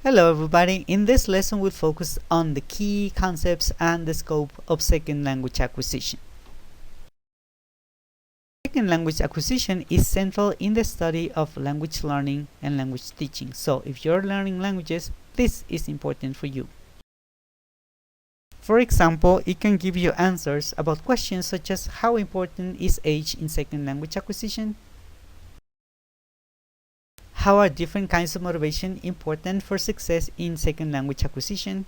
Hello everybody, in this lesson we'll focus on the key concepts and the scope of second language acquisition. Second language acquisition is central in the study of language learning and language teaching, so if you're learning languages, this is important for you. For example, it can give you answers about questions such as how important is age in second language acquisition? How are different kinds of motivation important for success in second language acquisition?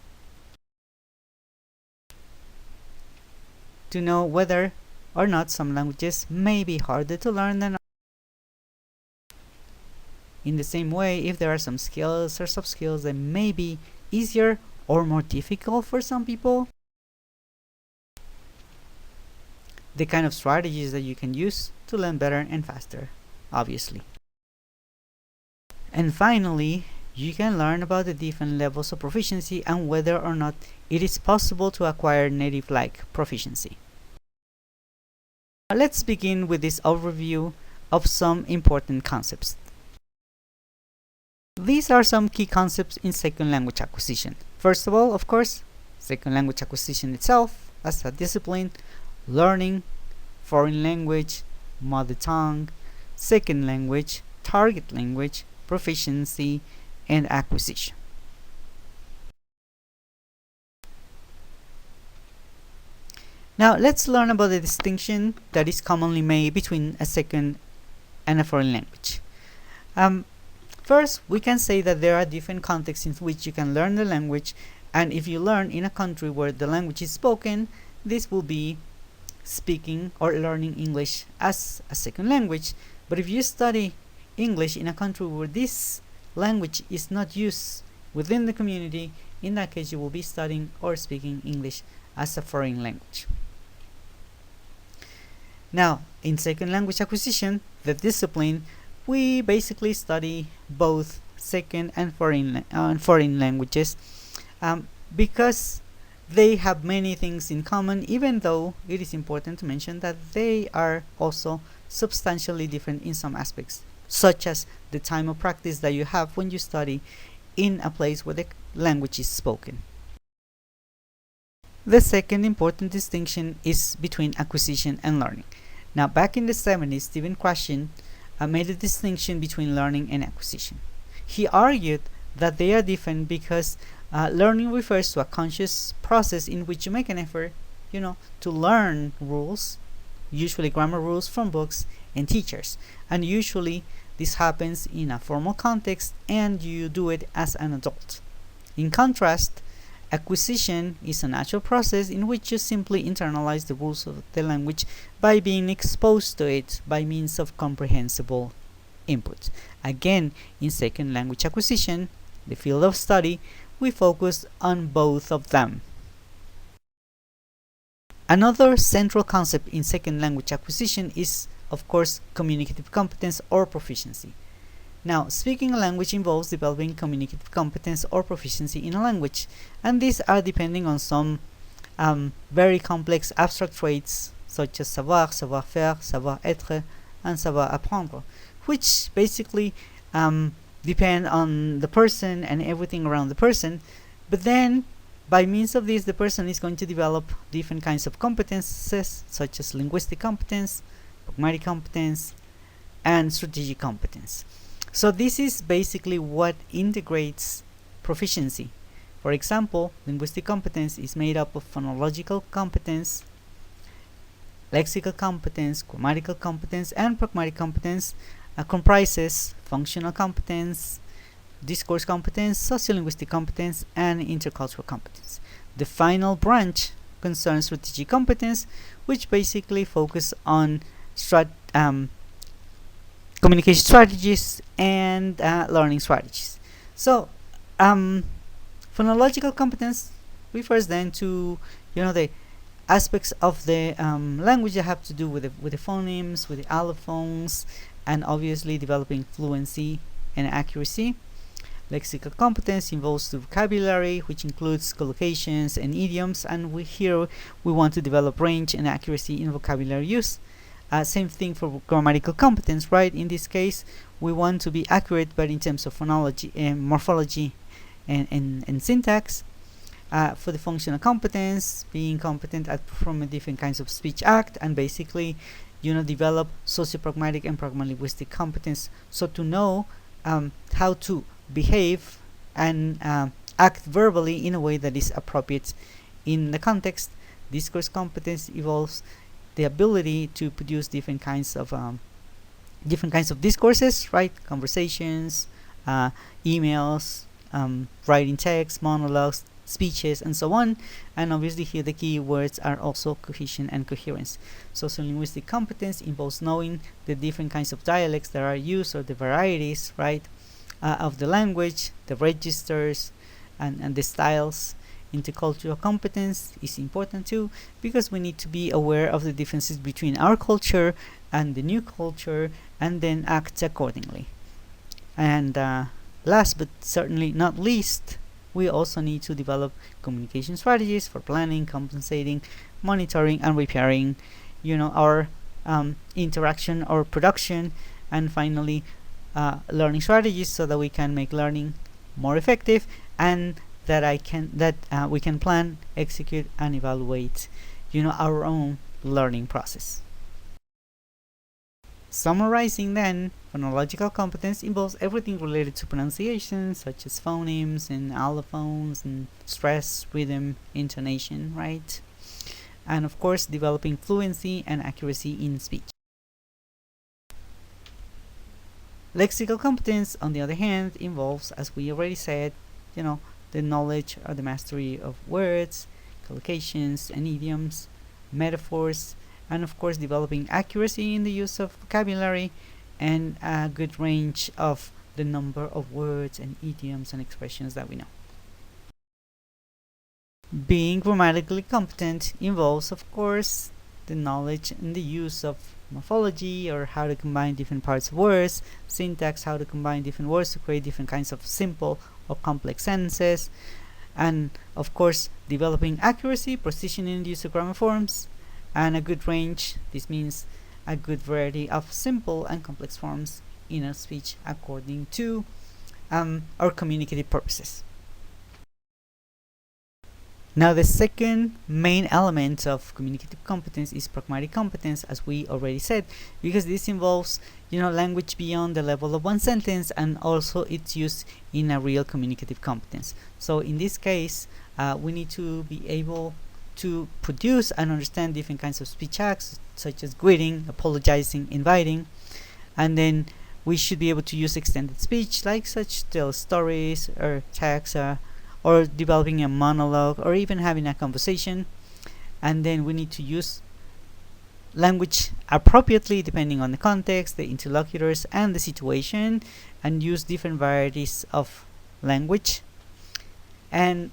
To know whether or not some languages may be harder to learn than others. In the same way, if there are some skills or soft skills that may be easier or more difficult for some people, the kind of strategies that you can use to learn better and faster, obviously. And finally, you can learn about the different levels of proficiency and whether or not it is possible to acquire native-like proficiency. Let's begin with this overview of some important concepts. These are some key concepts in second language acquisition. First of all, of course, second language acquisition itself as a discipline, learning, foreign language, mother tongue, second language, target language, proficiency, and acquisition. Now let's learn about the distinction that is commonly made between a second and a foreign language. First, we can say that there are different contexts in which you can learn the language, and if you learn in a country where the language is spoken, this will be speaking or learning English as a second language. But if you study English in a country where this language is not used within the community, in that case you will be studying or speaking English as a foreign language. Now, in second language acquisition, the discipline, we basically study both second and foreign languages because they have many things in common, even though it is important to mention that they are also substantially different in some aspects, such as the time of practice that you have when you study in a place where the language is spoken. The second important distinction is between acquisition and learning. Now, back in the 70s, Stephen Krashen made a distinction between learning and acquisition. He argued that they are different because learning refers to a conscious process in which you make an effort, to learn rules, usually grammar rules from books and teachers, and usually this happens in a formal context and you do it as an adult. In contrast, acquisition is a natural process in which you simply internalize the rules of the language by being exposed to it by means of comprehensible input. Again, in second language acquisition, the field of study, we focus on both of them. Another central concept in second language acquisition is, of course, communicative competence or proficiency. Now, speaking a language involves developing communicative competence or proficiency in a language, and these are depending on some very complex abstract traits such as savoir, savoir-faire, savoir-être, and savoir-apprendre, which basically depend on the person and everything around the person, but then by means of this, the person is going to develop different kinds of competences such as linguistic competence, pragmatic competence, and strategic competence. So this is basically what integrates proficiency. For example, linguistic competence is made up of phonological competence, lexical competence, grammatical competence, and pragmatic competence. Comprises functional competence, discourse competence, sociolinguistic competence, and intercultural competence. The final branch concerns strategic competence, which basically focus on communication strategies and learning strategies. So, phonological competence refers then to the aspects of the language that have to do with the phonemes, with the allophones, and obviously developing fluency and accuracy. Lexical competence involves the vocabulary, which includes collocations and idioms, and we want to develop range and accuracy in vocabulary use. Same thing for grammatical competence, right? In this case, we want to be accurate, but in terms of phonology and morphology and syntax. For the functional competence, being competent at performing different kinds of speech act, and basically, develop socio-pragmatic and pragmalinguistic competence. So to know how to behave and act verbally in a way that is appropriate in the context. Discourse competence involves the ability to produce different kinds of discourses, right? Conversations, emails, writing text, monologues, speeches, and so on. And obviously here the key words are also cohesion and coherence. Sociolinguistic competence involves knowing the different kinds of dialects that are used, or the varieties, right, of the language, the registers, and the styles. Intercultural competence is important too, because we need to be aware of the differences between our culture and the new culture, and then act accordingly. And last but certainly not least, we also need to develop communication strategies for planning, compensating, monitoring, and repairing, our interaction or production, and finally learning strategies so that we can make learning more effective, and that we can plan, execute, and evaluate, our own learning process. Summarizing then, phonological competence involves everything related to pronunciation, such as phonemes and allophones and stress, rhythm, intonation, right? And of course, developing fluency and accuracy in speech. Lexical competence, on the other hand, involves, as we already said, the knowledge or the mastery of words, collocations and idioms, metaphors, and of course developing accuracy in the use of vocabulary, and a good range of the number of words and idioms and expressions that we know. Being grammatically competent involves, of course, the knowledge and the use of morphology, or how to combine different parts of words, syntax, how to combine different words to create different kinds of simple or complex sentences, and of course developing accuracy, precision in the use of grammar forms, and a good range. This means a good variety of simple and complex forms in our speech according to our communicative purposes. Now, the second main element of communicative competence is pragmatic competence, as we already said, because this involves, language beyond the level of one sentence, and also its use in a real communicative competence. So in this case, we need to be able to produce and understand different kinds of speech acts, such as greeting, apologizing, inviting, and then we should be able to use extended speech, like such tell stories or texts, or developing a monologue, or even having a conversation. And then we need to use language appropriately depending on the context, the interlocutors, and the situation, and use different varieties of language. And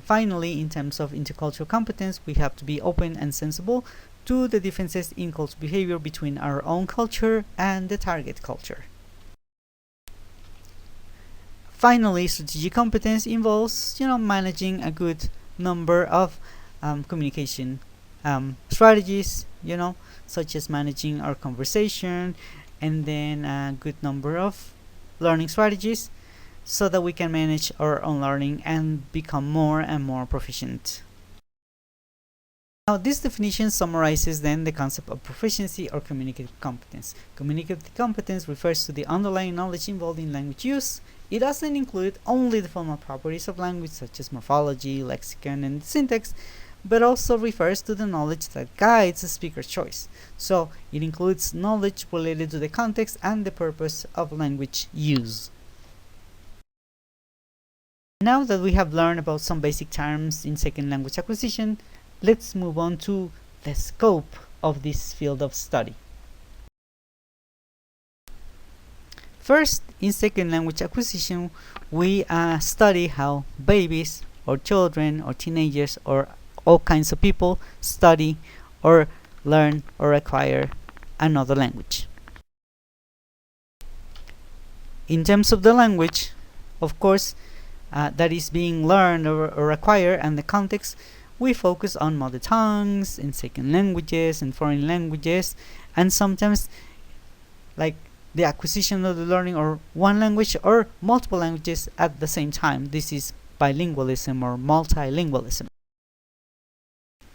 finally, in terms of intercultural competence, we have to be open and sensible to the differences in cultural behavior between our own culture and the target culture. Finally, strategic competence involves, managing a good number of communication strategies, such as managing our conversation, and then a good number of learning strategies, so that we can manage our own learning and become more and more proficient. Now, this definition summarizes then the concept of proficiency or communicative competence. Communicative competence refers to the underlying knowledge involved in language use. It doesn't include only the formal properties of language, such as morphology, lexicon, and syntax, but also refers to the knowledge that guides the speaker's choice. So it includes knowledge related to the context and the purpose of language use. Now that we have learned about some basic terms in second language acquisition, let's move on to the scope of this field of study. First, in second language acquisition, we study how babies or children or teenagers or all kinds of people study or learn or acquire another language. In terms of the language, of course, that is being learned or acquired, and the context, we focus on mother tongues and second languages and foreign languages, and sometimes like the acquisition of the learning or one language or multiple languages at the same time. This is bilingualism or multilingualism.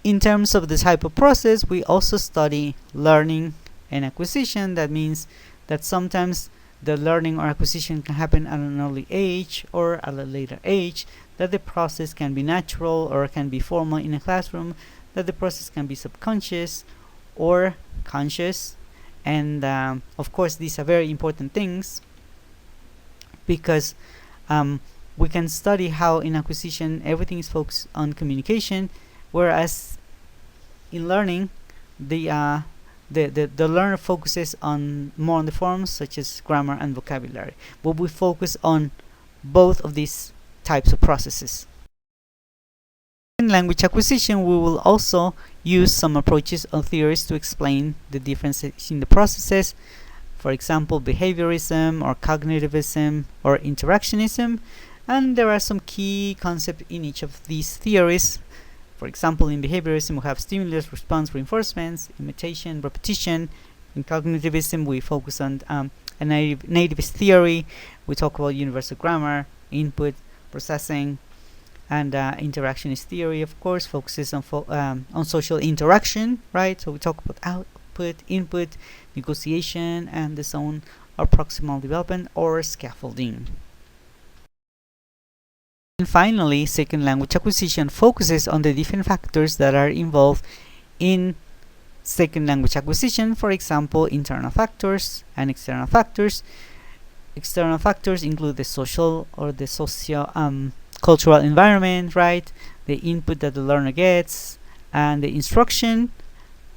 In terms of the type of process, we also study learning and acquisition. That means that sometimes the learning or acquisition can happen at an early age or at a later age, that the process can be natural or can be formal in a classroom, that the process can be subconscious or conscious. And of course, these are very important things, because we can study how in acquisition everything is focused on communication, whereas in learning the learner focuses on more on the forms such as grammar and vocabulary, but we focus on both of these types of processes. In language acquisition, we will also use some approaches or theories to explain the differences in the processes, for example behaviorism or cognitivism or interactionism, and there are some key concepts in each of these theories. For example, in behaviorism we have stimulus, response, reinforcements, imitation, repetition. In cognitivism we focus on a nativist theory. We talk about universal grammar, input, processing, and interactionist theory, of course, focuses on social interaction, right? So we talk about output, input, negotiation, and the zone or proximal development or scaffolding. And finally, second language acquisition focuses on the different factors that are involved in second language acquisition. For example, internal factors and external factors. External factors include the social or the cultural environment, right? The input that the learner gets and the instruction.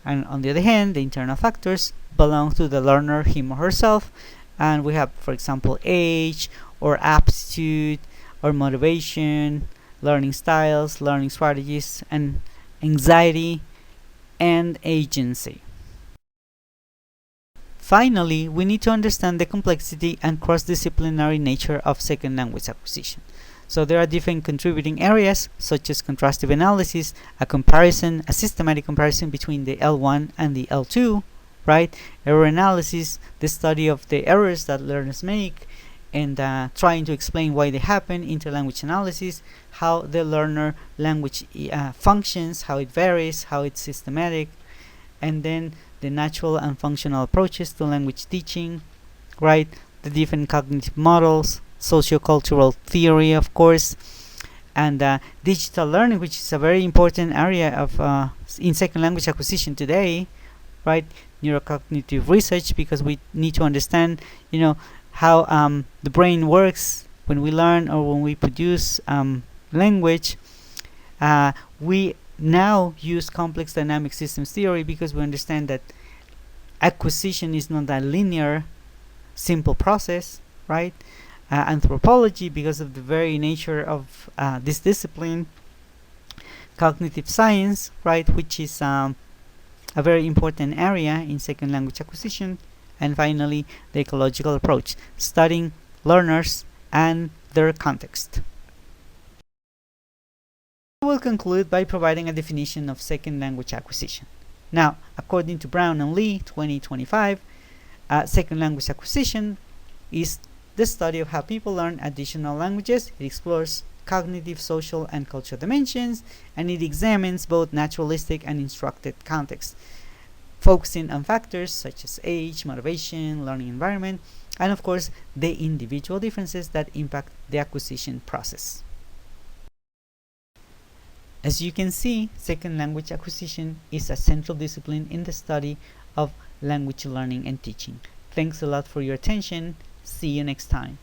And on the other hand, the internal factors belong to the learner, him or herself. And we have, for example, age or aptitude or motivation, learning styles, learning strategies, and anxiety and agency. Finally, we need to understand the complexity and cross-disciplinary nature of second language acquisition. So there are different contributing areas such as contrastive analysis, a systematic comparison between the L1 and the L2, right? Error analysis, the study of the errors that learners make, and trying to explain why they happen. Interlanguage analysis, how the learner language functions, how it varies, how it's systematic, and then the natural and functional approaches to language teaching, right? The different cognitive models, sociocultural theory, of course, and digital learning, which is a very important area of in second language acquisition today, right? Neurocognitive research, because we need to understand, how the brain works when we learn or when we produce language. We now use complex dynamic systems theory because we understand that acquisition is not a linear, simple process, right? Anthropology, because of the very nature of this discipline. Cognitive science, right, which is a very important area in second language acquisition. And finally, the ecological approach, studying learners and their context. I will conclude by providing a definition of second language acquisition. Now, according to Brown and Lee, 2025, second language acquisition is the study of how people learn additional languages. It explores cognitive, social, and cultural dimensions, and it examines both naturalistic and instructed contexts, focusing on factors such as age, motivation, learning environment, and of course the individual differences that impact the acquisition process. As you can see, second language acquisition is a central discipline in the study of language learning and teaching. Thanks a lot for your attention. See you next time.